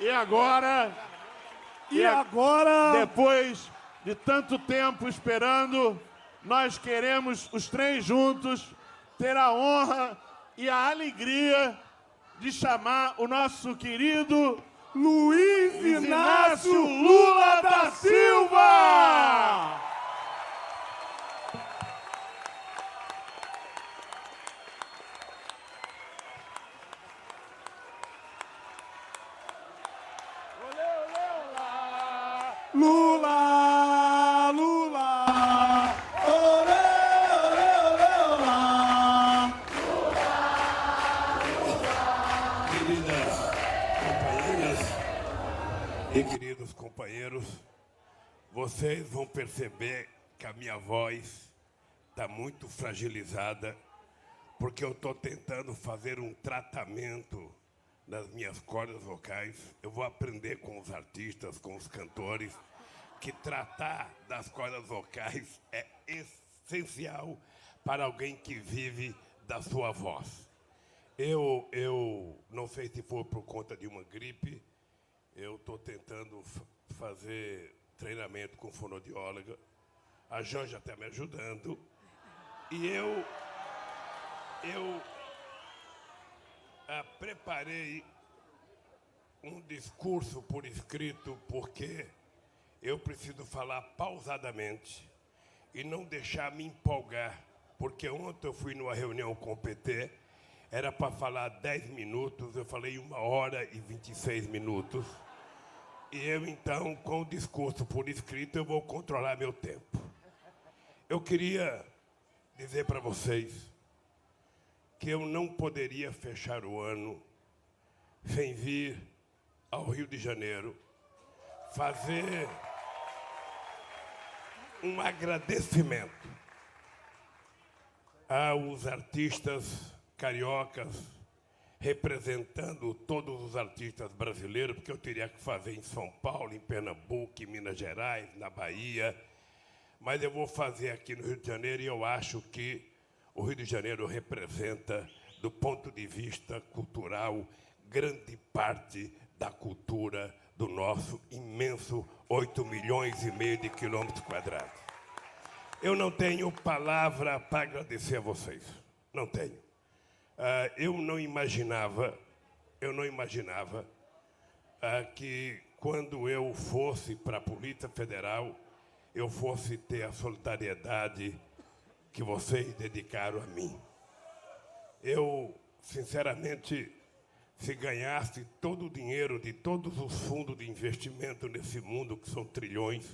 E agora, depois de tanto tempo esperando, nós queremos, os três juntos, ter a honra e a alegria de chamar o nosso querido Luiz Inácio Lula da Silva! Lula, Lula, olê, olê, olê, olá. Queridas companheiras e queridos companheiros, vocês vão perceber que a minha voz está muito fragilizada, porque eu estou tentando fazer um tratamento nas minhas cordas vocais. Eu vou aprender com os artistas, com os cantores, que tratar das cordas vocais é essencial para alguém que vive da sua voz. Eu não sei se for por conta de uma gripe, eu estou tentando fazer treinamento com fonoaudióloga. A Janja está me ajudando. E eu preparei um discurso por escrito, porque eu preciso falar pausadamente e não deixar me empolgar, porque ontem eu fui numa reunião com o PT, era para falar 10 minutos, eu falei 1h26. E eu, então, com o discurso por escrito, eu vou controlar meu tempo. Eu queria dizer para vocês que eu não poderia fechar o ano sem vir ao Rio de Janeiro fazer um agradecimento aos artistas cariocas, representando todos os artistas brasileiros, porque eu teria que fazer em São Paulo, em Pernambuco, em Minas Gerais, na Bahia, mas eu vou fazer aqui no Rio de Janeiro, e eu acho que o Rio de Janeiro representa, do ponto de vista cultural, grande parte da cultura do nosso imenso 8,5 milhões de quilômetros quadrados. Eu não tenho palavra para agradecer a vocês. Não tenho. Eu não imaginava que quando eu fosse para a Polícia Federal, eu fosse ter a solidariedade que vocês dedicaram a mim. Eu, sinceramente, se ganhasse todo o dinheiro de todos os fundos de investimento nesse mundo, que são trilhões,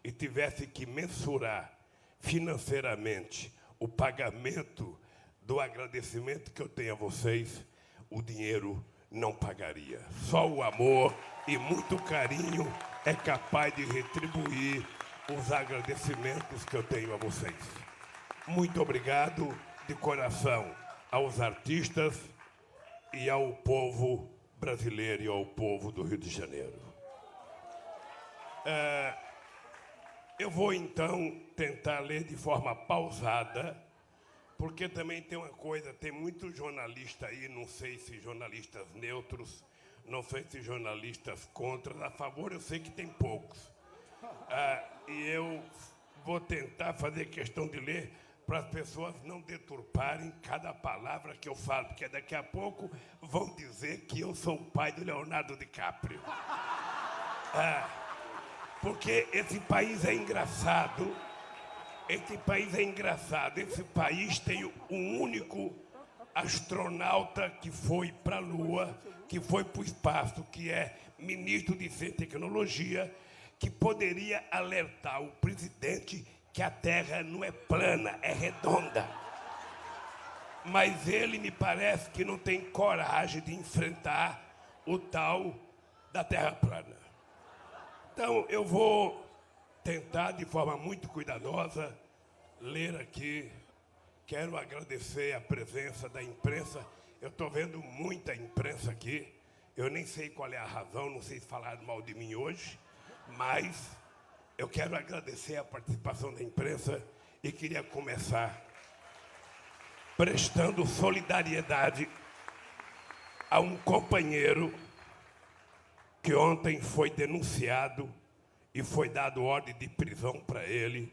e tivesse que mensurar financeiramente o pagamento do agradecimento que eu tenho a vocês, o dinheiro não pagaria. Só o amor e muito carinho é capaz de retribuir os agradecimentos que eu tenho a vocês. Muito obrigado de coração aos artistas e ao povo brasileiro e ao povo do Rio de Janeiro. Eu vou, então, tentar ler de forma pausada, porque também tem uma coisa, tem muitos jornalistas aí, não sei se jornalistas neutros, não sei se jornalistas contra, a favor eu sei que tem poucos. E eu vou tentar fazer questão de ler para as pessoas não deturparem cada palavra que eu falo, porque daqui a pouco vão dizer que eu sou o pai do Leonardo DiCaprio. Porque esse país é engraçado, esse país tem um único astronauta que foi para a Lua, que foi para o espaço, que é ministro de Ciência e Tecnologia, que poderia alertar o presidente que a Terra não é plana, é redonda. Mas ele, me parece, que não tem coragem de enfrentar o tal da Terra plana. Então, eu vou tentar, de forma muito cuidadosa, ler aqui. Quero agradecer a presença da imprensa. Eu estou vendo muita imprensa aqui. Eu nem sei qual é a razão, não sei se falaram mal de mim hoje, mas eu quero agradecer a participação da imprensa e queria começar prestando solidariedade a um companheiro que ontem foi denunciado e foi dado ordem de prisão para ele,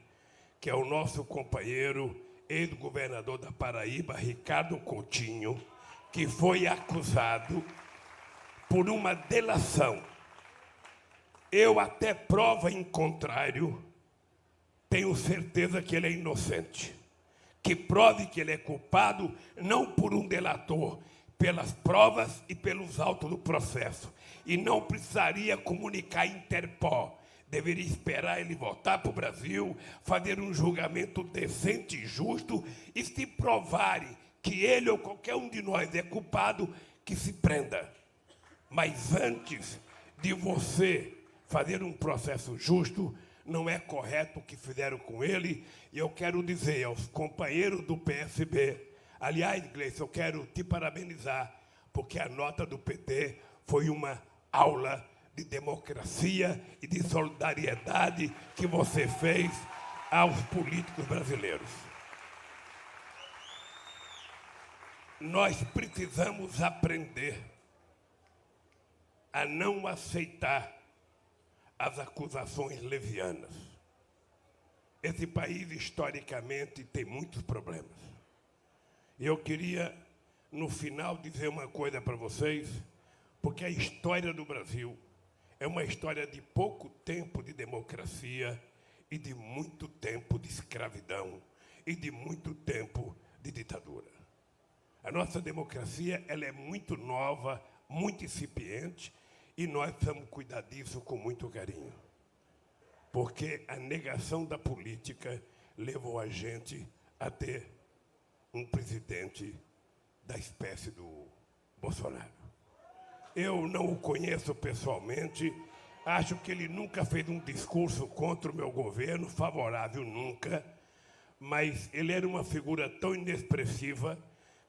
que é o nosso companheiro, ex-governador da Paraíba, Ricardo Coutinho, que foi acusado por uma delação. Eu, até prova em contrário, tenho certeza que ele é inocente. Que prove que ele é culpado, não por um delator, pelas provas e pelos autos do processo. E não precisaria comunicar a Interpol. Deveria esperar ele voltar para o Brasil, fazer um julgamento decente e justo, e se provarem que ele ou qualquer um de nós é culpado, que se prenda. Mas antes de você fazer um processo justo, não é correto o que fizeram com ele. E eu quero dizer aos companheiros do PSB, aliás, Gleice, eu quero te parabenizar, porque a nota do PT foi uma aula de democracia e de solidariedade que você fez aos políticos brasileiros. Nós precisamos aprender a não aceitar as acusações levianas. Esse país, historicamente, tem muitos problemas. E eu queria, no final, dizer uma coisa para vocês, porque a história do Brasil é uma história de pouco tempo de democracia e de muito tempo de escravidão e de muito tempo de ditadura. A nossa democracia, ela é muito nova, muito incipiente, e nós precisamos cuidar disso com muito carinho. Porque a negação da política levou a gente a ter um presidente da espécie do Bolsonaro. Eu não o conheço pessoalmente, acho que ele nunca fez um discurso contra o meu governo, favorável nunca, mas ele era uma figura tão inexpressiva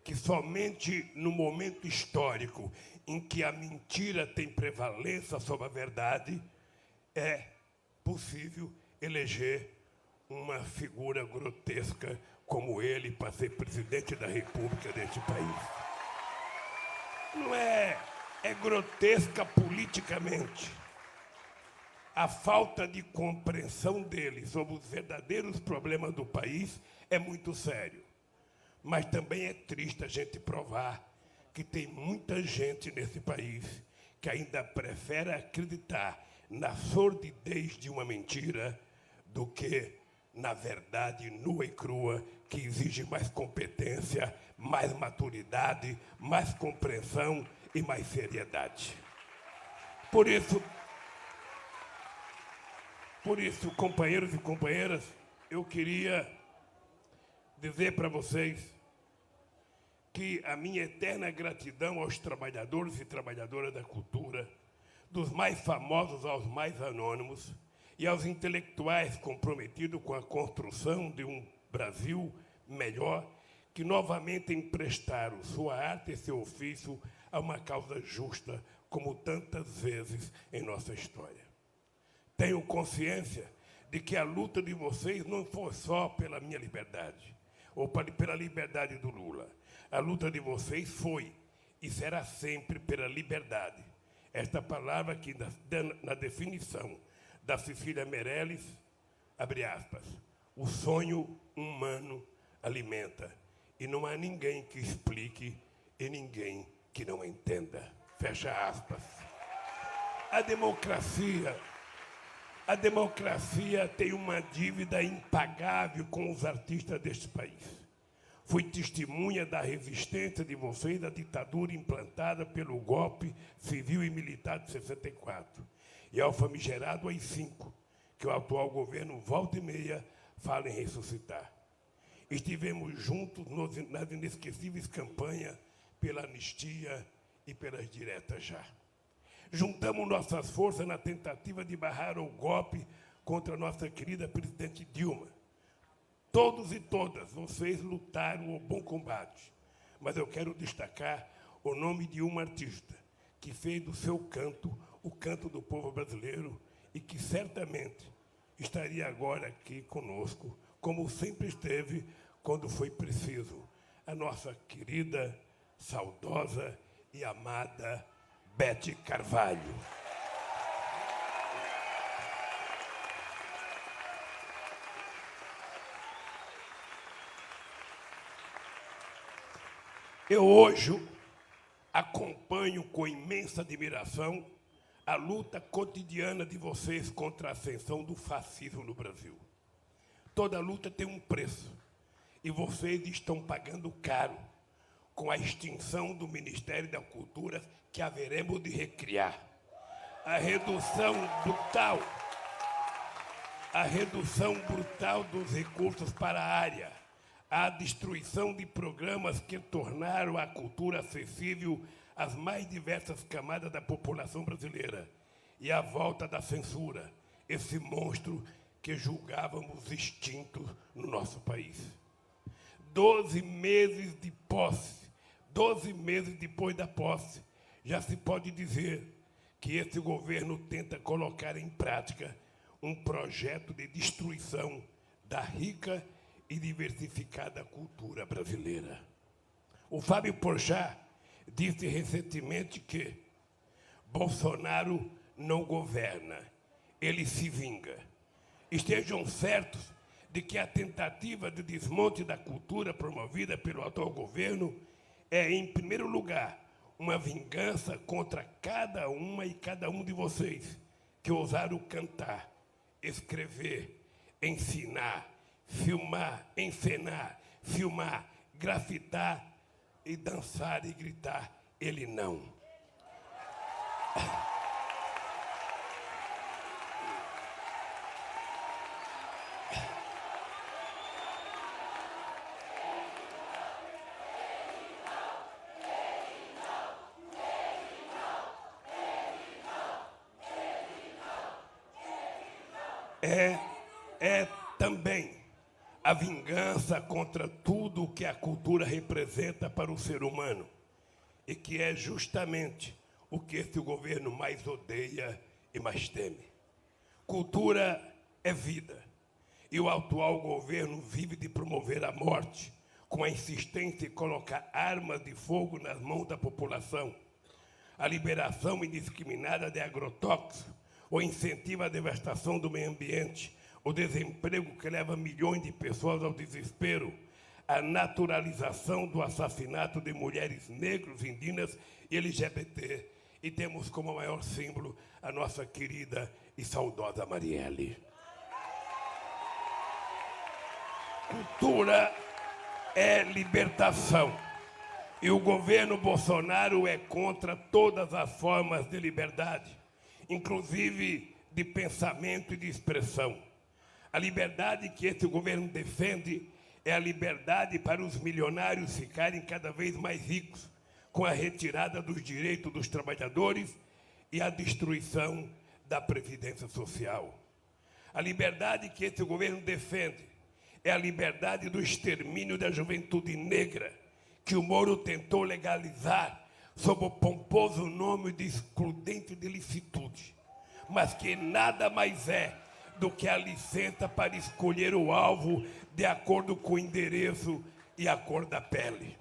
que somente no momento histórico em que a mentira tem prevalência sobre a verdade, é possível eleger uma figura grotesca como ele para ser presidente da República deste país. Não é grotesca politicamente. A falta de compreensão dele sobre os verdadeiros problemas do país é muito sério. Mas também é triste a gente provar que tem muita gente nesse país que ainda prefere acreditar na sordidez de uma mentira do que na verdade nua e crua, que exige mais competência, mais maturidade, mais compreensão e mais seriedade. Por isso, companheiros e companheiras, eu queria dizer para vocês que a minha eterna gratidão aos trabalhadores e trabalhadoras da cultura, dos mais famosos aos mais anônimos, e aos intelectuais comprometidos com a construção de um Brasil melhor, que novamente emprestaram sua arte e seu ofício a uma causa justa, como tantas vezes em nossa história. Tenho consciência de que a luta de vocês não foi só pela minha liberdade, ou pela liberdade do Lula. A luta de vocês foi e será sempre pela liberdade. Esta palavra que na definição da Cecília Meirelles, abre aspas, o sonho humano alimenta, e não há ninguém que explique e ninguém que não entenda. Fecha aspas. A democracia tem uma dívida impagável com os artistas deste país. Fui testemunha da resistência de vocês à ditadura implantada pelo golpe civil e militar de 64 e ao famigerado AI-5, que o atual governo volta e meia fala em ressuscitar. Estivemos juntos nas inesquecíveis campanhas pela anistia e pelas diretas já. Juntamos nossas forças na tentativa de barrar o golpe contra a nossa querida presidente Dilma. Todos e todas vocês lutaram o bom combate, mas eu quero destacar o nome de uma artista que fez do seu canto o canto do povo brasileiro e que certamente estaria agora aqui conosco, como sempre esteve quando foi preciso, a nossa querida, saudosa e amada Bete Carvalho. Eu hoje acompanho com imensa admiração a luta cotidiana de vocês contra a ascensão do fascismo no Brasil. Toda luta tem um preço, e vocês estão pagando caro com a extinção do Ministério da Cultura, que haveremos de recriar. A redução brutal dos recursos para a área, a destruição de programas que tornaram a cultura acessível às mais diversas camadas da população brasileira e a volta da censura, esse monstro que julgávamos extinto no nosso país. 12 meses de posse, 12 meses depois da posse, já se pode dizer que esse governo tenta colocar em prática um projeto de destruição da rica e diversificada cultura brasileira. O Fábio Porchat disse recentemente que Bolsonaro não governa, ele se vinga. Estejam certos de que a tentativa de desmonte da cultura promovida pelo atual governo é, em primeiro lugar, uma vingança contra cada uma e cada um de vocês que ousaram cantar, escrever, ensinar, filmar, encenar, filmar, grafitar e dançar e gritar, ele não. É também a vingança contra tudo o que a cultura representa para o ser humano e que é justamente o que esse governo mais odeia e mais teme. Cultura é vida e o atual governo vive de promover a morte com a insistência em colocar armas de fogo nas mãos da população, a liberação indiscriminada de agrotóxicos, o incentivo à devastação do meio ambiente, o desemprego que leva milhões de pessoas ao desespero, a naturalização do assassinato de mulheres negras, indígenas e LGBT. E temos como maior símbolo a nossa querida e saudosa Marielle. Cultura é libertação. E o governo Bolsonaro é contra todas as formas de liberdade, inclusive de pensamento e de expressão. A liberdade que esse governo defende é a liberdade para os milionários ficarem cada vez mais ricos, com a retirada dos direitos dos trabalhadores e a destruição da Previdência Social. A liberdade que esse governo defende é a liberdade do extermínio da juventude negra, que o Moro tentou legalizar sob o pomposo nome de excludente de licitude, mas que nada mais é do que a licença para escolher o alvo de acordo com o endereço e a cor da pele.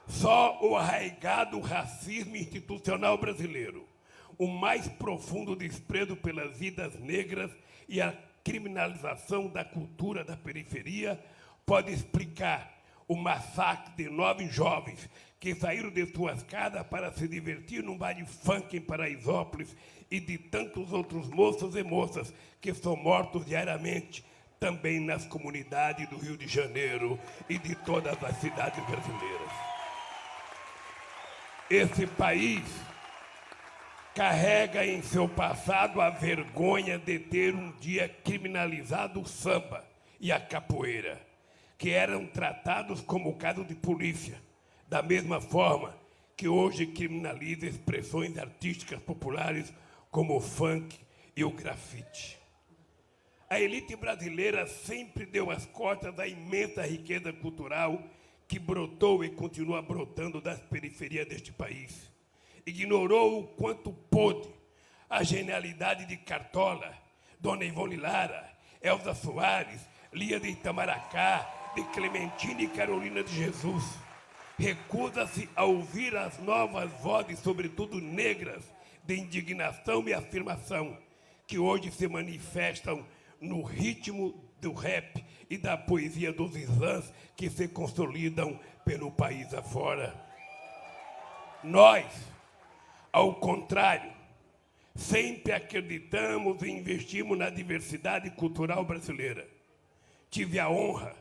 Só o arraigado racismo institucional brasileiro, o mais profundo desprezo pelas vidas negras e a criminalização da cultura da periferia pode explicar o massacre de 9 jovens que saíram de suas casas para se divertir num baile funk em Paraisópolis e de tantos outros moços e moças que são mortos diariamente também nas comunidades do Rio de Janeiro e de todas as cidades brasileiras. Esse país carrega em seu passado a vergonha de ter um dia criminalizado o samba e a capoeira, que eram tratados como caso de polícia, da mesma forma que hoje criminaliza expressões artísticas populares como o funk e o grafite. A elite brasileira sempre deu as costas à imensa riqueza cultural que brotou e continua brotando das periferias deste país. Ignorou o quanto pôde a genialidade de Cartola, Dona Ivone Lara, Elza Soares, Lia de Itamaracá, de Clementina e Carolina de Jesus. Recusa-se a ouvir as novas vozes, sobretudo negras, de indignação e afirmação, que hoje se manifestam no ritmo do rap e da poesia dos slams que se consolidam pelo país afora. Nós, ao contrário, sempre acreditamos e investimos na diversidade cultural brasileira. Tive a honra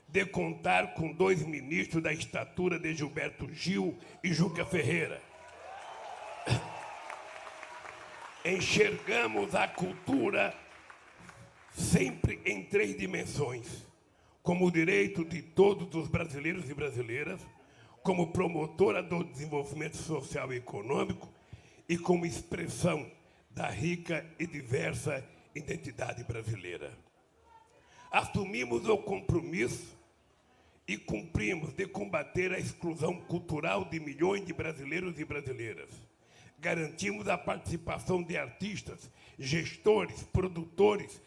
de contar com 2 ministros da estatura de Gilberto Gil e Juca Ferreira. Enxergamos a cultura sempre em 3 dimensões: como o direito de todos os brasileiros e brasileiras, como promotora do desenvolvimento social e econômico e como expressão da rica e diversa identidade brasileira. Assumimos o compromisso e cumprimos de combater a exclusão cultural de milhões de brasileiros e brasileiras. Garantimos a participação de artistas, gestores, produtores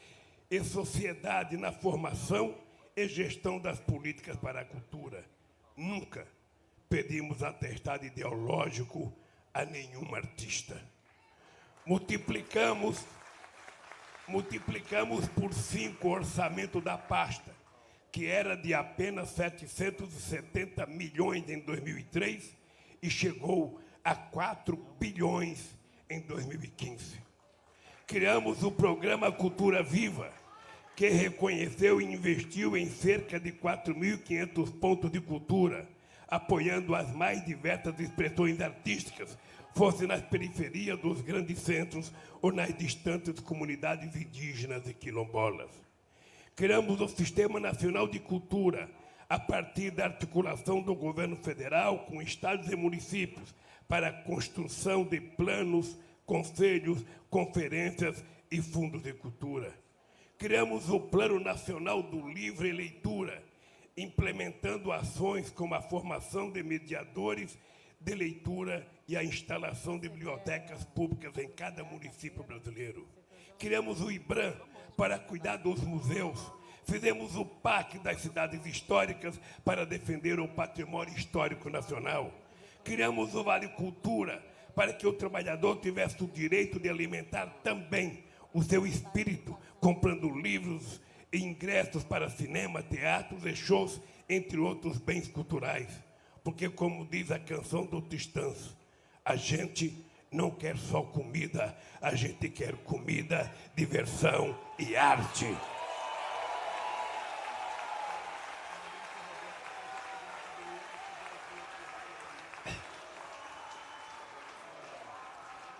e sociedade na formação e gestão das políticas para a cultura. Nunca pedimos atestado ideológico a nenhum artista. Multiplicamos por 5 o orçamento da pasta, que era de apenas 770 milhões em 2003 e chegou a 4 bilhões em 2015. Criamos o programa Cultura Viva, que reconheceu e investiu em cerca de 4.500 pontos de cultura, apoiando as mais diversas expressões artísticas, fosse nas periferias dos grandes centros ou nas distantes comunidades indígenas e quilombolas. Criamos o Sistema Nacional de Cultura, a partir da articulação do governo federal com estados e municípios, para a construção de planos, conselhos, conferências e fundos de cultura. Criamos o Plano Nacional do Livro e Leitura, implementando ações como a formação de mediadores de leitura e a instalação de bibliotecas públicas em cada município brasileiro. Criamos o IBRAM para cuidar dos museus. Fizemos o PAC das cidades históricas para defender o patrimônio histórico nacional. Criamos o Vale Cultura para que o trabalhador tivesse o direito de alimentar também o seu espírito, comprando livros e ingressos para cinema, teatros e shows, entre outros bens culturais. Porque, como diz a canção do Tristãs, a gente não quer só comida, a gente quer comida, diversão e arte.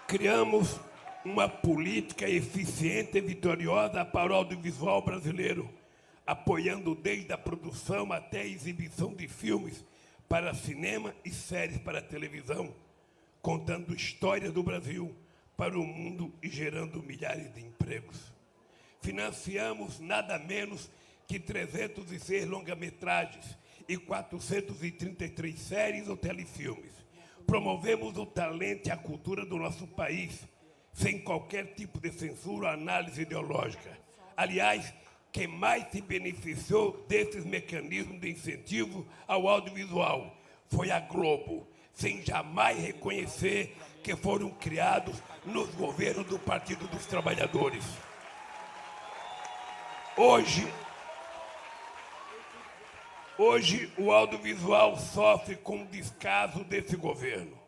Criamos uma política eficiente e vitoriosa para o audiovisual brasileiro, apoiando desde a produção até a exibição de filmes para cinema e séries para televisão, contando histórias do Brasil para o mundo e gerando milhares de empregos. Financiamos nada menos que 306 longa-metragens e 433 séries ou telefilmes. Promovemos o talento e a cultura do nosso país, sem qualquer tipo de censura ou análise ideológica. Aliás, quem mais se beneficiou desses mecanismos de incentivo ao audiovisual foi a Globo, sem jamais reconhecer que foram criados nos governos do Partido dos Trabalhadores. Hoje, o audiovisual sofre com o descaso desse governo.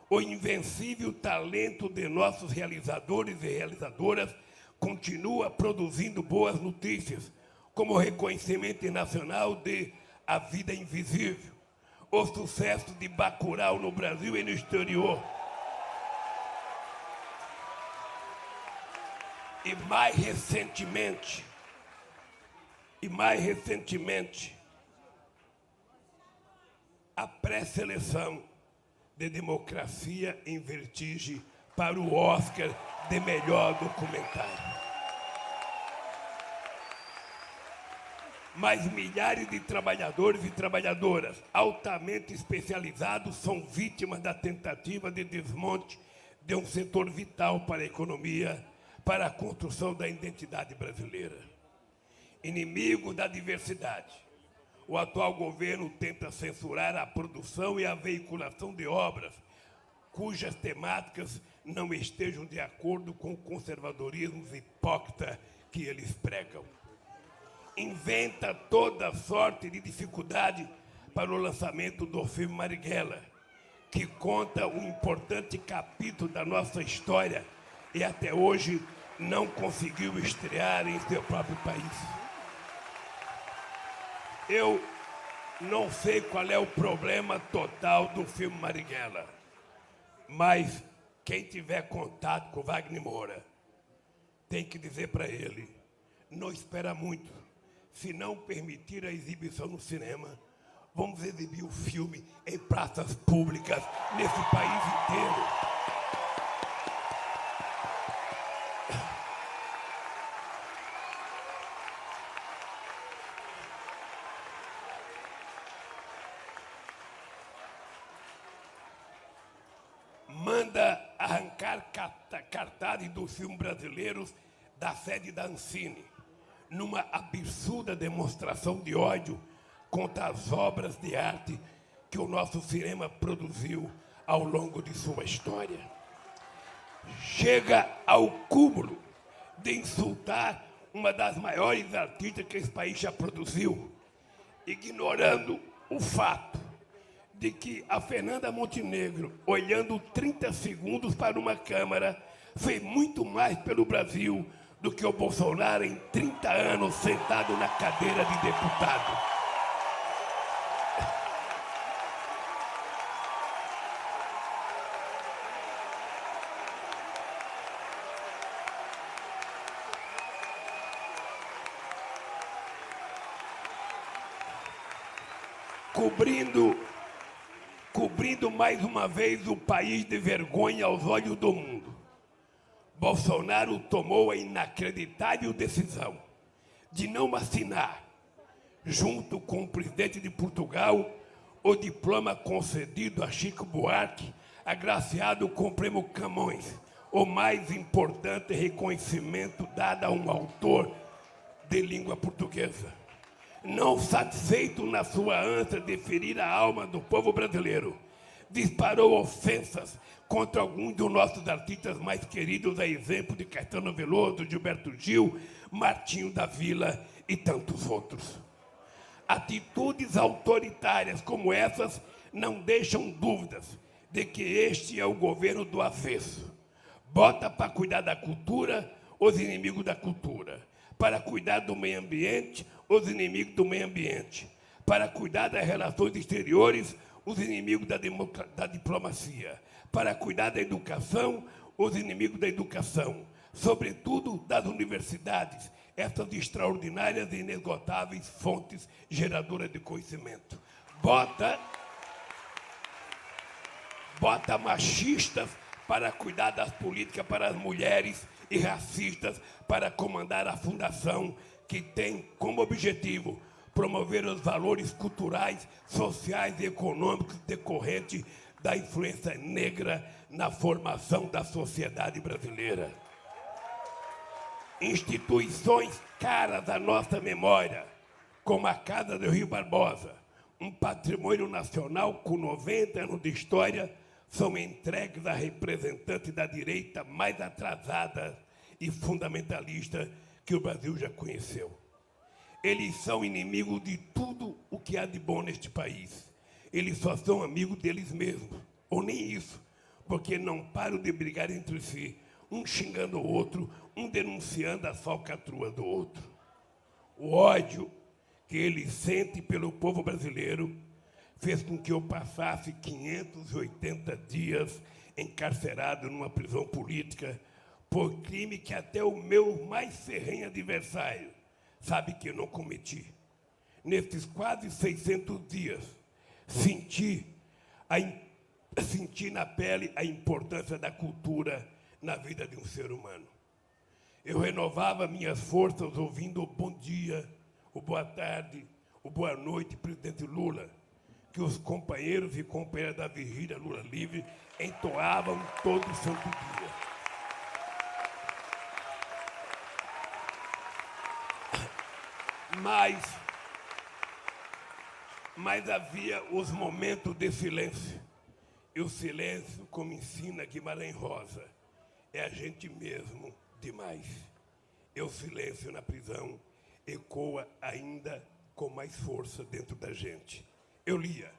O invencível talento de nossos realizadores e realizadoras continua produzindo boas notícias, como o reconhecimento internacional de A Vida Invisível, o sucesso de Bacurau no Brasil e no exterior. E mais recentemente, a pré-seleção de Democracia em Vertigem para o Oscar de melhor documentário. Mas milhares de trabalhadores e trabalhadoras altamente especializados são vítimas da tentativa de desmonte de um setor vital para a economia, para a construção da identidade brasileira. Inimigo da diversidade, o atual governo tenta censurar a produção e a veiculação de obras cujas temáticas não estejam de acordo com o conservadorismo hipócrita que eles pregam. Inventa toda sorte de dificuldade para o lançamento do filme Marighella, que conta um importante capítulo da nossa história e até hoje não conseguiu estrear em seu próprio país. Eu não sei qual é o problema total do filme Marighella, mas quem tiver contato com Wagner Moura tem que dizer para ele, não espera muito. Se não permitir a exibição no cinema, vamos exibir o filme em praças públicas nesse país inteiro. Manda arrancar cartazes dos filmes brasileiros da sede da Ancine, numa absurda demonstração de ódio contra as obras de arte que o nosso cinema produziu ao longo de sua história. Chega ao cúmulo de insultar uma das maiores artistas que esse país já produziu, ignorando o fato de que a Fernanda Montenegro, olhando 30 segundos para uma câmera, fez muito mais pelo Brasil do que o Bolsonaro em 30 anos sentado na cadeira de deputado. Cobrindo mais uma vez o país de vergonha aos olhos do mundo, Bolsonaro tomou a inacreditável decisão de não assinar, junto com o presidente de Portugal, o diploma concedido a Chico Buarque, agraciado com o Prêmio Camões, o mais importante reconhecimento dado a um autor de língua portuguesa. Não satisfeito na sua ânsia de ferir a alma do povo brasileiro, disparou ofensas contra alguns dos nossos artistas mais queridos, a exemplo de Caetano Veloso, Gilberto Gil, Martinho da Vila e tantos outros. Atitudes autoritárias como essas não deixam dúvidas de que este é o governo do avesso. Bota para cuidar da cultura os inimigos da cultura, para cuidar do meio ambiente os inimigos do meio ambiente, para cuidar das relações exteriores os inimigos da diplomacia, para cuidar da educação os inimigos da educação, sobretudo das universidades, essas extraordinárias e inesgotáveis fontes geradoras de conhecimento. Bota machistas para cuidar das políticas para as mulheres e racistas para comandar a fundação que tem como objetivo promover os valores culturais, sociais e econômicos decorrentes da influência negra na formação da sociedade brasileira. Instituições caras à nossa memória, como a Casa do Rio Barbosa, um patrimônio nacional com 90 anos de história, são entregues a representantes da direita mais atrasada e fundamentalista que o Brasil já conheceu. Eles são inimigos de tudo o que há de bom neste país. Eles só são amigos deles mesmos, ou nem isso, porque não param de brigar entre si, um xingando o outro, um denunciando as falcatruas do outro. O ódio que ele sente pelo povo brasileiro fez com que eu passasse 580 dias encarcerado numa prisão política por crime que até o meu mais ferrenho adversário sabe que eu não cometi. Nesses quase 600 dias, senti na pele a importância da cultura na vida de um ser humano. Eu renovava minhas forças ouvindo o bom dia, o boa tarde, o boa noite, presidente Lula, que os companheiros e companheiras da Vigília Lula Livre entoavam todo santo dia. Mas havia os momentos de silêncio. E o silêncio, como ensina Guimarães Rosa, é a gente mesmo demais. E o silêncio na prisão ecoa ainda com mais força dentro da gente. Eu lia.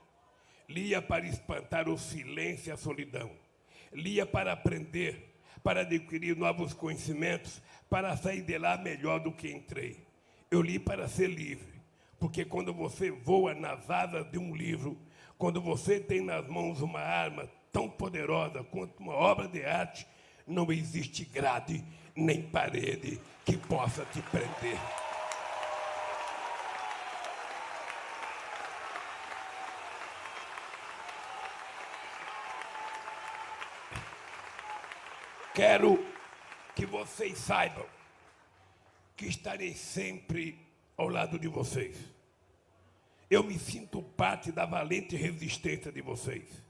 Lia para espantar o silêncio e a solidão. Lia para aprender, para adquirir novos conhecimentos, para sair de lá melhor do que entrei. Eu li para ser livre, porque quando você voa nas asas de um livro, quando você tem nas mãos uma arma tão poderosa quanto uma obra de arte, não existe grade nem parede que possa te prender. Quero que vocês saibam que estarei sempre ao lado de vocês. Eu me sinto parte da valente resistência de vocês.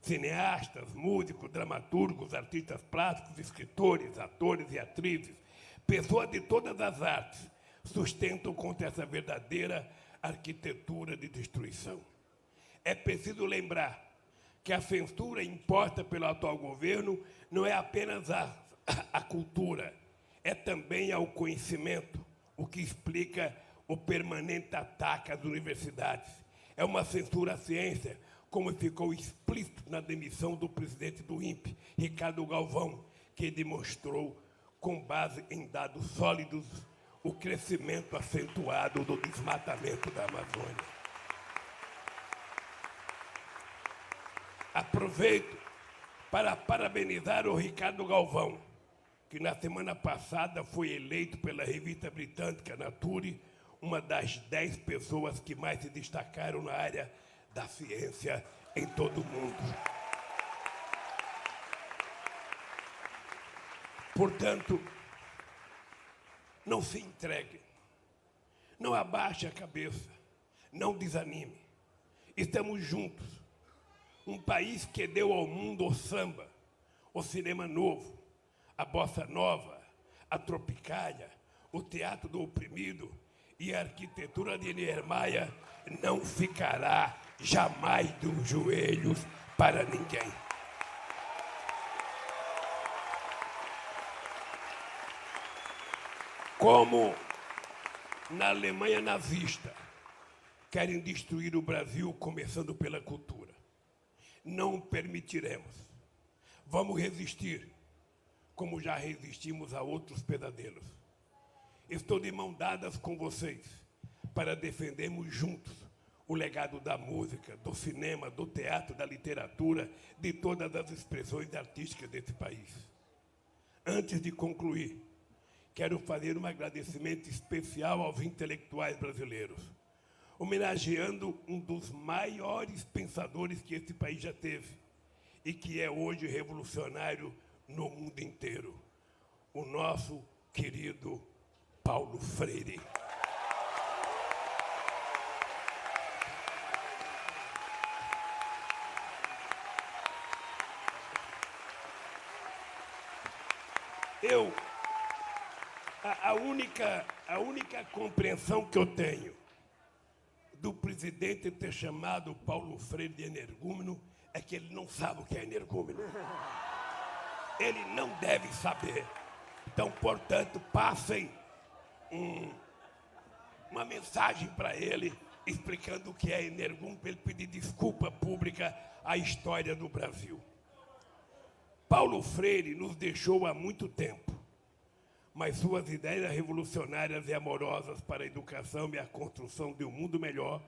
Cineastas, músicos, dramaturgos, artistas plásticos, escritores, atores e atrizes, pessoas de todas as artes, sustentam contra essa verdadeira arquitetura de destruição. É preciso lembrar que a censura imposta pelo atual governo não é apenas a cultura, é também ao conhecimento, o que explica o permanente ataque às universidades. É uma censura à ciência, como ficou explícito na demissão do presidente do INPE, Ricardo Galvão, que demonstrou, com base em dados sólidos, o crescimento acentuado do desmatamento da Amazônia. Aproveito para parabenizar o Ricardo Galvão, que na semana passada foi eleito pela revista britânica Nature uma das 10 pessoas que mais se destacaram na área da ciência em todo o mundo. Portanto, não se entregue, não abaixe a cabeça, não desanime. Estamos juntos. Um país que deu ao mundo o samba, o cinema novo, a bossa nova, a tropicália, o teatro do oprimido e a arquitetura de Niemeyer não ficará jamais dos joelhos para ninguém. Como na Alemanha nazista querem destruir o Brasil, começando pela cultura. Não permitiremos. Vamos resistir, como já resistimos a outros pesadelos. Estou de mãos dadas com vocês para defendermos juntos o legado da música, do cinema, do teatro, da literatura, de todas as expressões artísticas desse país. Antes de concluir, quero fazer um agradecimento especial aos intelectuais brasileiros, homenageando um dos maiores pensadores que esse país já teve e que é hoje revolucionário no mundo inteiro, o nosso querido Paulo Freire. A única compreensão que eu tenho do presidente ter chamado Paulo Freire de energúmeno é que ele não sabe o que é energúmeno. Ele não deve saber. Então, portanto, passem uma mensagem para ele, explicando o que é energúmeno, para ele pedir desculpa pública à história do Brasil. Paulo Freire nos deixou há muito tempo, mas suas ideias revolucionárias e amorosas para a educação e a construção de um mundo melhor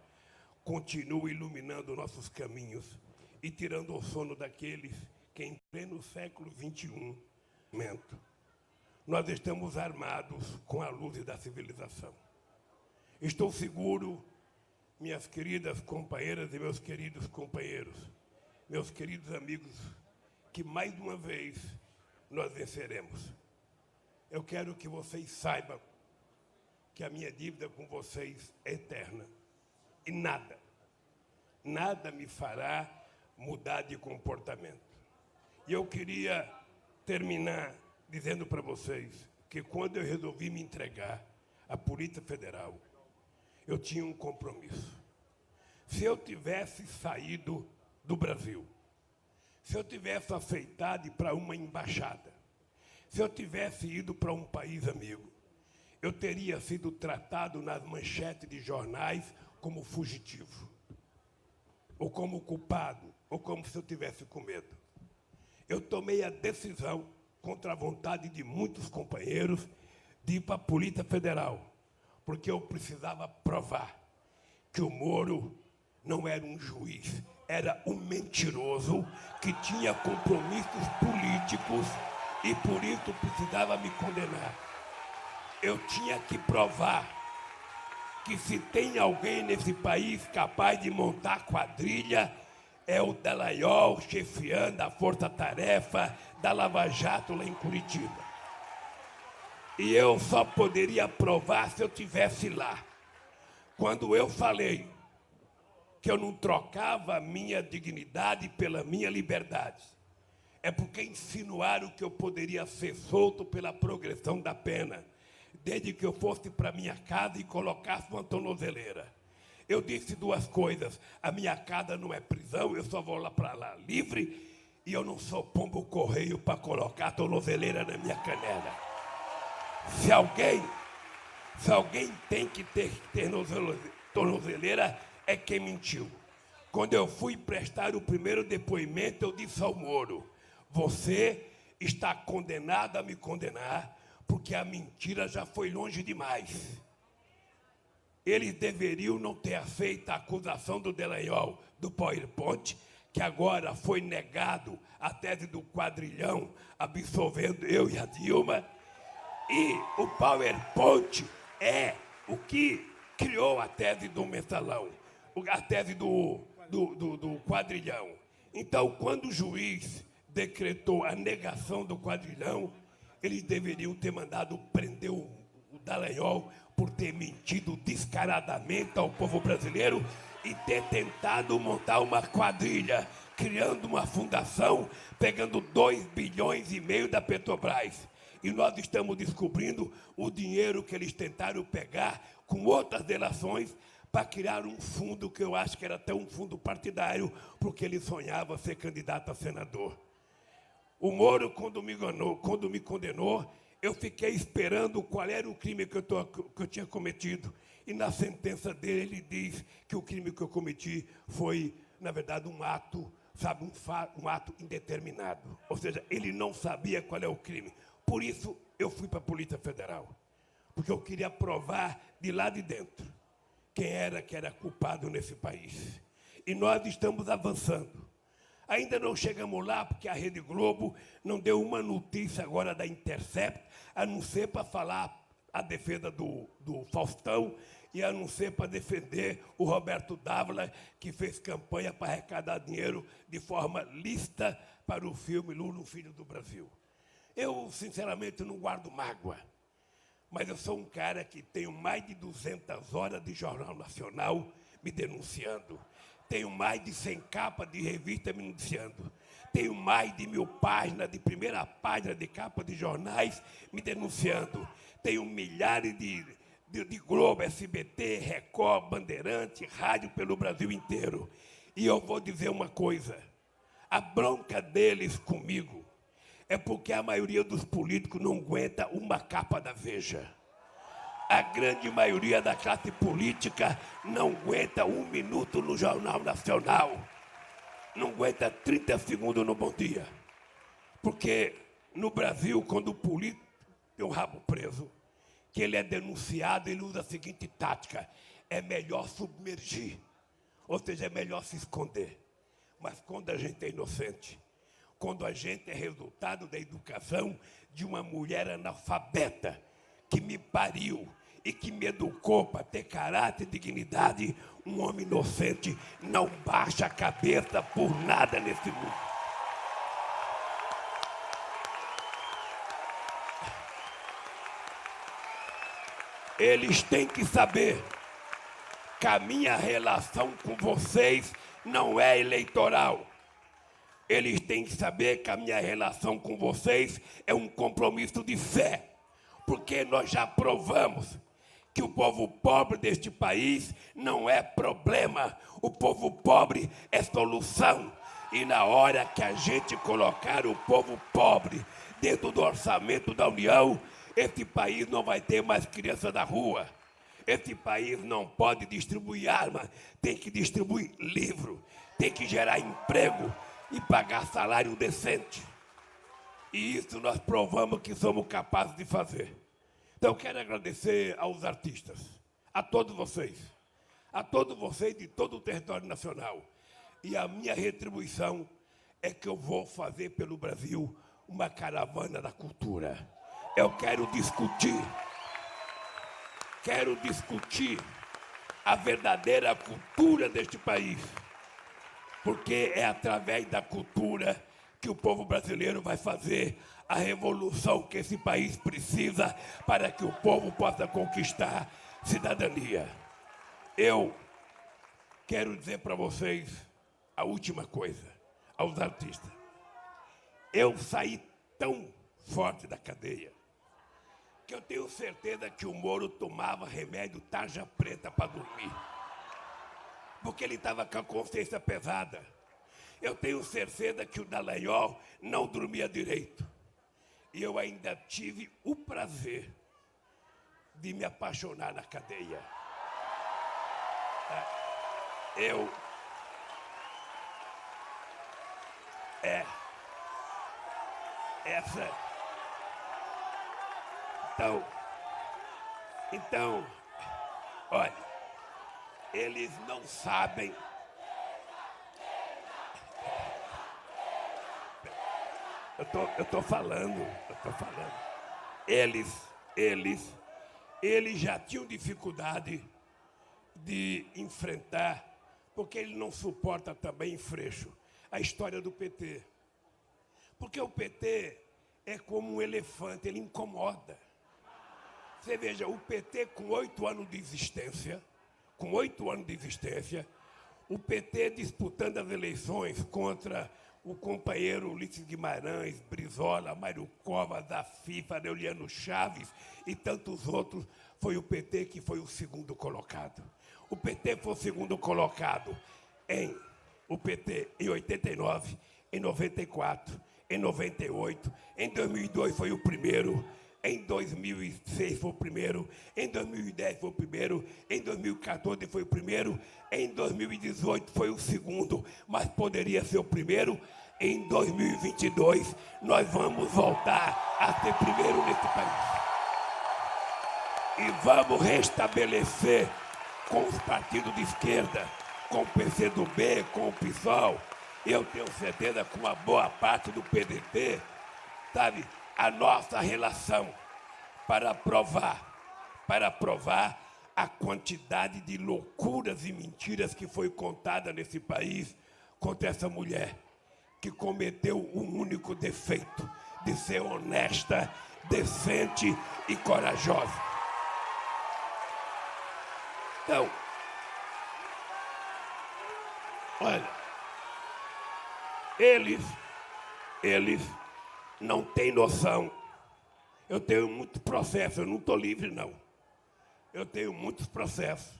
continuam iluminando nossos caminhos e tirando o sono daqueles que, em pleno século XXI, nós estamos armados com a luz da civilização. Estou seguro, minhas queridas companheiras e meus queridos companheiros, meus queridos amigos, que mais uma vez nós venceremos. Eu quero que vocês saibam que a minha dívida com vocês é eterna. E nada me fará mudar de comportamento. E eu queria terminar dizendo para vocês que quando eu resolvi me entregar à Polícia Federal, eu tinha um compromisso. Se eu tivesse saído do Brasil, se eu tivesse aceitado ir para uma embaixada, se eu tivesse ido para um país amigo, eu teria sido tratado nas manchetes de jornais como fugitivo. ou como culpado, ou como se eu tivesse com medo. Eu tomei a decisão, contra a vontade de muitos companheiros, de ir para a Polícia Federal, porque eu precisava provar que o Moro não era um juiz, era um mentiroso que tinha compromissos políticos e por isso precisava me condenar. Eu tinha que provar que se tem alguém nesse país capaz de montar quadrilha, é o Dallagnol chefiando a força-tarefa da Lava Jato lá em Curitiba. E eu só poderia provar se eu estivesse lá. Quando eu falei que eu não trocava a minha dignidade pela minha liberdade, é porque insinuaram que eu poderia ser solto pela progressão da pena, desde que eu fosse para minha casa e colocasse uma tornozeleira. Eu disse duas coisas: a minha casa não é prisão, eu só vou lá para lá livre, e eu não sou pombo correio para colocar a tornozeleira na minha canela. Se alguém tem que ter tornozeleira, é quem mentiu. Quando eu fui prestar o primeiro depoimento, eu disse ao Moro: você está condenado a me condenar, porque a mentira já foi longe demais. Eles deveriam não ter aceito a acusação do Dallagnol do PowerPoint, que agora foi negado a tese do quadrilhão, absolvendo eu e a Dilma. E o PowerPoint é o que criou a tese do mensalão, a tese do quadrilhão. Então, quando o juiz decretou a negação do quadrilhão, eles deveriam ter mandado prender o Dallagnol por ter mentido descaradamente ao povo brasileiro e ter tentado montar uma quadrilha, criando uma fundação, pegando 2,5 bilhões da Petrobras. E nós estamos descobrindo o dinheiro que eles tentaram pegar com outras delações para criar um fundo que eu acho que era até um fundo partidário, porque ele sonhava ser candidato a senador. O Moro, quando me condenou, eu fiquei esperando qual era o crime que eu tinha cometido. E na sentença dele, ele diz que o crime que eu cometi foi, na verdade, um ato, sabe, um ato indeterminado. Ou seja, ele não sabia qual é o crime. Por isso, eu fui para a Polícia Federal, porque eu queria provar de lá de dentro quem era que era culpado nesse país. E nós estamos avançando. Ainda não chegamos lá, porque a Rede Globo não deu uma notícia agora da Intercept, a não ser para falar a defesa do Faustão e a não ser para defender o Roberto Dávila, que fez campanha para arrecadar dinheiro de forma lícita para o filme Lula, o Filho do Brasil. Eu, sinceramente, não guardo mágoa, mas eu sou um cara que tenho mais de 200 horas de Jornal Nacional me denunciando. Tenho mais de 100 capas de revista me denunciando. Tenho mais de 1000 páginas de primeira página de capa de jornais me denunciando. Tenho milhares de Globo, SBT, Record, Bandeirante, rádio pelo Brasil inteiro. E eu vou dizer uma coisa: a bronca deles comigo é porque a maioria dos políticos não aguenta uma capa da Veja. A grande maioria da classe política não aguenta 1 minuto no Jornal Nacional. Não aguenta 30 segundos no Bom Dia. Porque no Brasil, quando o político tem o rabo preso, que ele é denunciado, ele usa a seguinte tática: é melhor submergir. Ou seja, é melhor se esconder. Mas quando a gente é inocente, quando a gente é resultado da educação de uma mulher analfabeta que me pariu e que me educou para ter caráter e dignidade, um homem inocente não baixa a cabeça por nada nesse mundo. Eles têm que saber que a minha relação com vocês não é eleitoral. Eles têm que saber que a minha relação com vocês é um compromisso de fé, porque nós já provamos que o povo pobre deste país não é problema, o povo pobre é solução. E na hora que a gente colocar o povo pobre dentro do orçamento da União, esse país não vai ter mais criança na rua. Esse país não pode distribuir arma, tem que distribuir livro. tem que gerar emprego e pagar salário decente. E isso nós provamos que somos capazes de fazer. Então, eu quero agradecer aos artistas, a todos vocês de todo o território nacional. E a minha retribuição é que eu vou fazer pelo Brasil uma caravana da cultura. Eu quero discutir a verdadeira cultura deste país, porque é através da cultura que o povo brasileiro vai fazer a revolução que esse país precisa para que o povo possa conquistar cidadania. Eu quero dizer para vocês a última coisa, aos artistas. Eu saí tão forte da cadeia que eu tenho certeza que o Moro tomava remédio tarja preta para dormir, porque ele estava com a consciência pesada. Eu tenho certeza que o Dallagnol não dormia direito. E eu ainda tive o prazer de me apaixonar na cadeia. Então, olha, eles não sabem. Eu tô falando. Eles já tinham dificuldade de enfrentar, porque ele não suporta também, Freixo, a história do PT. Porque o PT é como um elefante, ele incomoda. Você veja, o PT com 8 anos de existência, o PT disputando as eleições contra o companheiro Ulisses Guimarães, Brizola, Mário Covas, da FIFA, Aureliano Chaves e tantos outros, foi o PT que foi o segundo colocado. O PT foi o segundo colocado em 89, em 94, em 98, em 2002 foi o primeiro, em 2006 foi o primeiro, em 2010 foi o primeiro, em 2014 foi o primeiro, em 2018 foi o segundo, mas poderia ser o primeiro. Em 2022 nós vamos voltar a ser primeiro nesse país. E vamos restabelecer com os partidos de esquerda, com o PCdoB, com o PSOL, eu tenho certeza com uma boa parte do PDT, sabe, a nossa relação para provar a quantidade de loucuras e mentiras que foi contada nesse país contra essa mulher que cometeu um único defeito, de ser honesta, decente e corajosa. Então, olha, eles não têm noção. Eu tenho muito processo, eu não estou livre, não. Eu tenho muitos processos.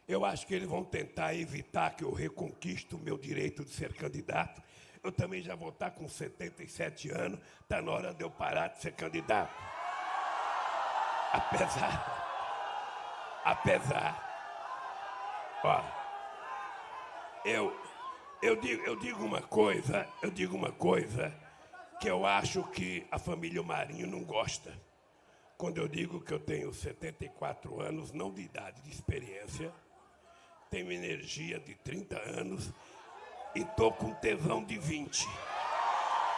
Eu acho que eles vão tentar evitar que eu reconquiste o meu direito de ser candidato. Eu também já vou estar com 77 anos, está na hora de eu parar de ser candidato. Ó, eu digo uma coisa que eu acho que a família Marinho não gosta. Quando eu digo que eu tenho 74 anos, não de idade, de experiência, tenho energia de 30 anos e estou com tesão de 20.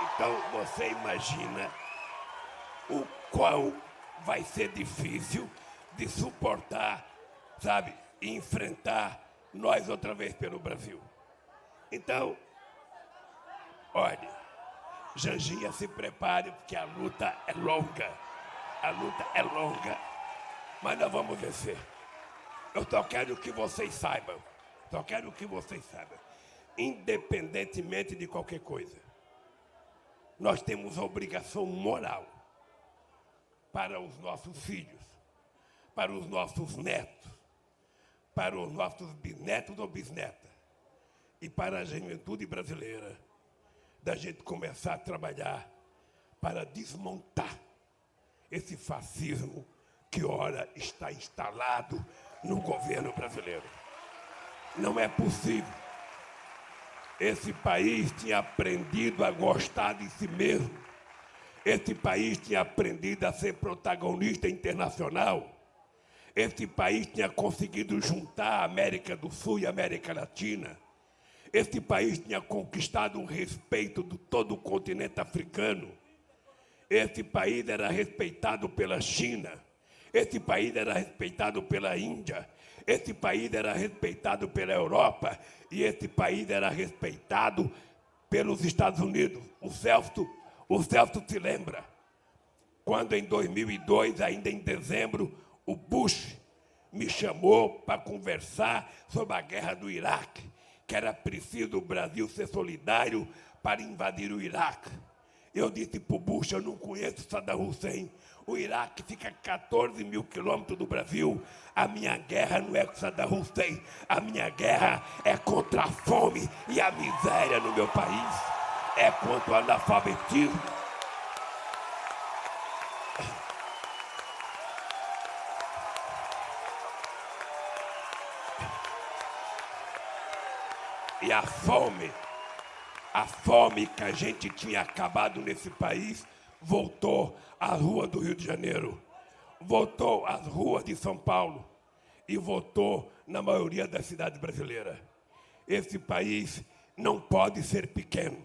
Então, você imagina o quão vai ser difícil de suportar, sabe, e enfrentar nós outra vez pelo Brasil. Então, olha, Janjinha, se prepare, porque a luta é longa. Mas nós vamos vencer. Eu só quero que vocês saibam. Independentemente de qualquer coisa, nós temos a obrigação moral para os nossos filhos, para os nossos netos, para os nossos bisnetos ou bisnetas e para a juventude brasileira, da gente começar a trabalhar para desmontar esse fascismo que ora está instalado no governo brasileiro. Não é possível Esse país tinha aprendido a gostar de si mesmo. Esse país tinha aprendido a ser protagonista internacional. Esse país tinha conseguido juntar a América do Sul e a América Latina. Esse país tinha conquistado o respeito de todo o continente africano. Esse país era respeitado pela China. Esse país era respeitado pela Índia. Esse país era respeitado pela Europa. E esse país era respeitado pelos Estados Unidos. O Celso se lembra, quando em 2002, ainda em dezembro, o Bush me chamou para conversar sobre a guerra do Iraque, que era preciso o Brasil ser solidário para invadir o Iraque. Eu disse para o Bush, eu não conheço Saddam Hussein. O Iraque fica a 14 mil quilômetros do Brasil. A minha guerra não é com Saddam Hussein. A minha guerra é contra a fome e a miséria no meu país. É contra o analfabetismo. E a fome que a gente tinha acabado nesse país, voltou às ruas do Rio de Janeiro, voltou às ruas de São Paulo e voltou na maioria das cidades brasileiras. Esse país não pode ser pequeno.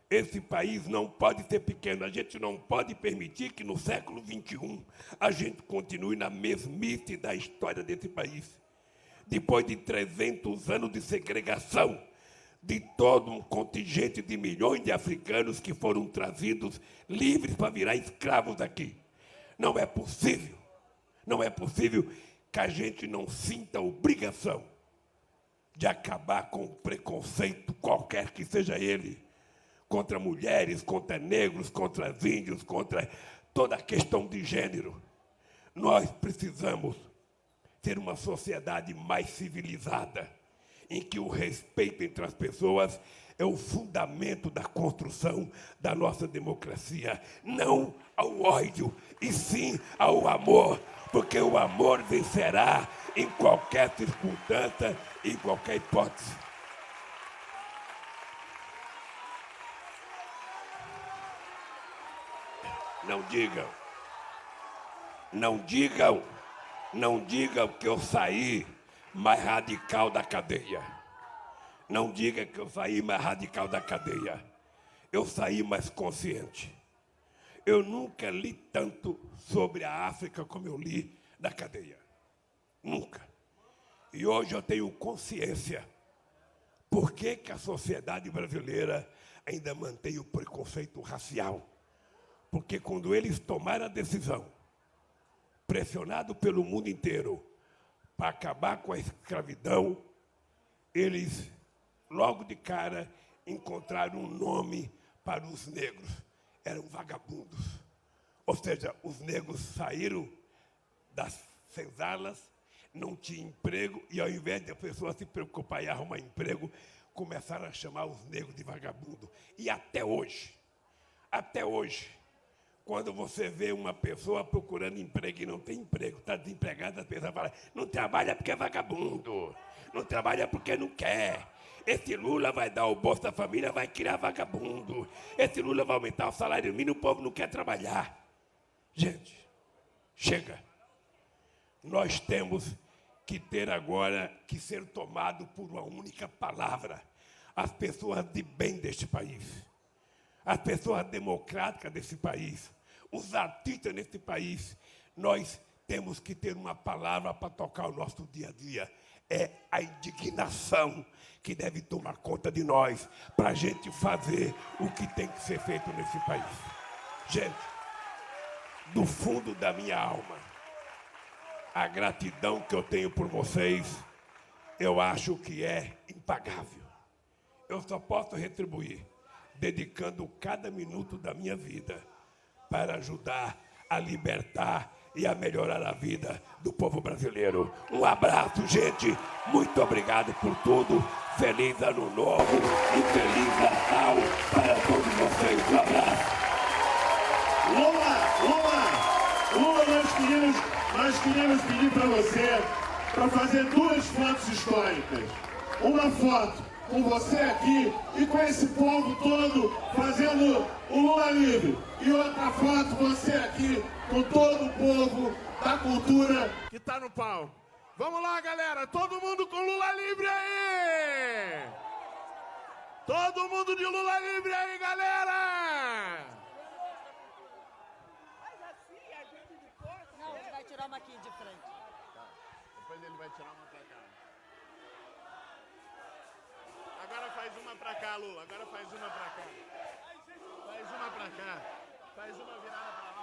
Esse país não pode ser pequeno. A gente não pode permitir que no século XXI a gente continue na mesmice da história desse país. Depois de 300 anos de segregação, de todo um contingente de milhões de africanos que foram trazidos livres para virar escravos aqui. Não é possível que a gente não sinta a obrigação de acabar com o preconceito, qualquer que seja ele, contra mulheres, contra negros, contra índios, contra toda a questão de gênero. Nós precisamos ter uma sociedade mais civilizada, em que o respeito entre as pessoas é o fundamento da construção da nossa democracia. Não ao ódio, e sim ao amor, porque o amor vencerá em qualquer circunstância, em qualquer hipótese. Não digam que eu saí mais radical da cadeia. Não diga que eu saí mais radical da cadeia. Eu saí mais consciente. Eu nunca li tanto sobre a África como eu li da cadeia. Nunca. E hoje eu tenho consciência por que a sociedade brasileira ainda mantém o preconceito racial. Porque quando eles tomaram a decisão, pressionado pelo mundo inteiro, para acabar com a escravidão, eles, logo de cara, encontraram um nome para os negros. Eram vagabundos. Ou seja, os negros saíram das senzalas, não tinham emprego, e ao invés de a pessoa se preocupar em arrumar emprego, começaram a chamar os negros de vagabundo. E até hoje, quando você vê uma pessoa procurando emprego e não tem emprego, está desempregada, a pessoa fala, não trabalha porque é vagabundo, não trabalha porque não quer. Esse Lula vai dar o Bolsa Família, vai criar vagabundo. Esse Lula vai aumentar o salário mínimo, o povo não quer trabalhar. Gente, chega. Nós temos que ter agora que ser tomado por uma única palavra. As pessoas de bem deste país, as pessoas democráticas desse país, os artistas nesse país, nós temos que ter uma palavra para tocar o nosso dia a dia. É a indignação que deve tomar conta de nós para a gente fazer o que tem que ser feito nesse país. Gente, do fundo da minha alma, a gratidão que eu tenho por vocês, eu acho que é impagável. Eu só posso retribuir dedicando cada minuto da minha vida para ajudar a libertar e a melhorar a vida do povo brasileiro. Um abraço, gente. Muito obrigado por tudo. Feliz Ano Novo e Feliz Natal para todos vocês. Um abraço. Lula, nós queríamos pedir para você para fazer duas fotos históricas. Uma foto com você aqui e com esse povo todo fazendo o Lula livre. E outra foto, você aqui com todo o povo da cultura que tá no pau. Vamos lá, galera, todo mundo com Lula livre aí! Todo mundo de Lula livre aí, galera! Não, ele vai tirar uma aqui de frente. Tá. Depois ele vai tirar uma pra cá. Agora faz uma pra cá, Lula. Agora faz uma pra cá. Faz uma pra cá. Faz uma virada pra lá.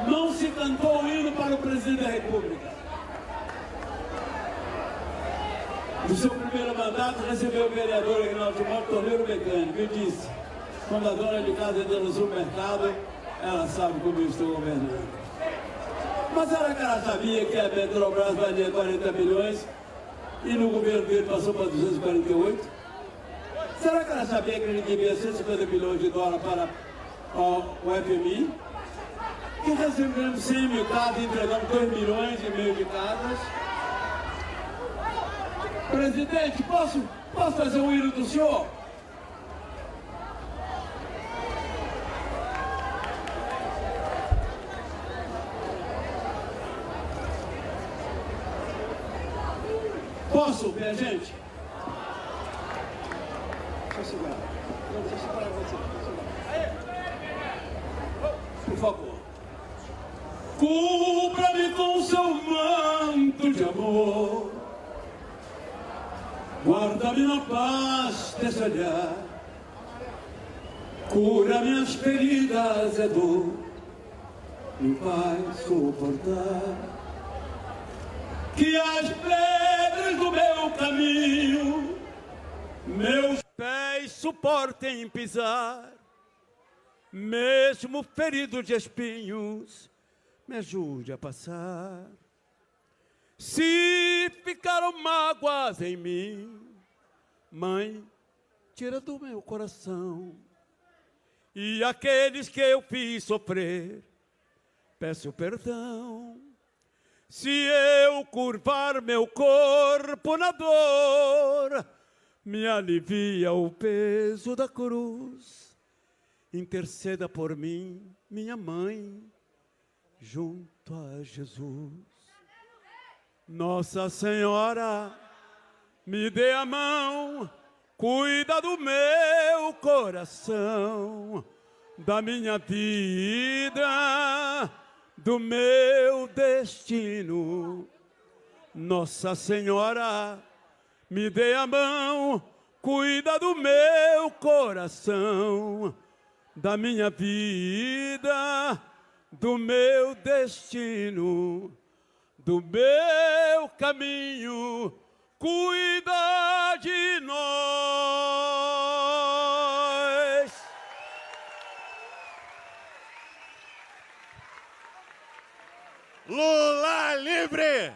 Não se cantou o hino para o presidente da República. No seu primeiro mandato, recebeu o vereador Aguinaldo Timóteo, torneiro mecânico, e disse: quando a dona de casa entra no supermercado, ela sabe como eu estou governando. Mas será que ela sabia que a Petrobras valia 40 milhões e no governo dele passou para 248? Será que ela sabia que ele devia 150 milhões de dólares para o FMI? Que recebemos 100 mil casas e entregamos 2 milhões e meio de casas? Presidente, posso fazer um hino do senhor? Posso, minha gente? Deixa eu segurar. Deixa eu segurar você. Por favor. Cubra-me com seu manto de amor. Guarda-me na paz desse olhar. Cura minhas feridas, é dor. Me faz suportar. Que as pedras do meu caminho meus pés suportem pisar. Mesmo ferido de espinhos, me ajude a passar. Se ficaram mágoas em mim, Mãe, tira do meu coração. E aqueles que eu fiz sofrer, peço perdão. Se eu curvar meu corpo na dor, me alivia o peso da cruz. Interceda por mim, minha mãe, junto a Jesus. Nossa Senhora, me dê a mão, cuida do meu coração, da minha vida, do meu destino. Nossa Senhora, me dê a mão, cuida do meu coração, da minha vida, do meu destino, do meu caminho, cuida de nós. Lula livre!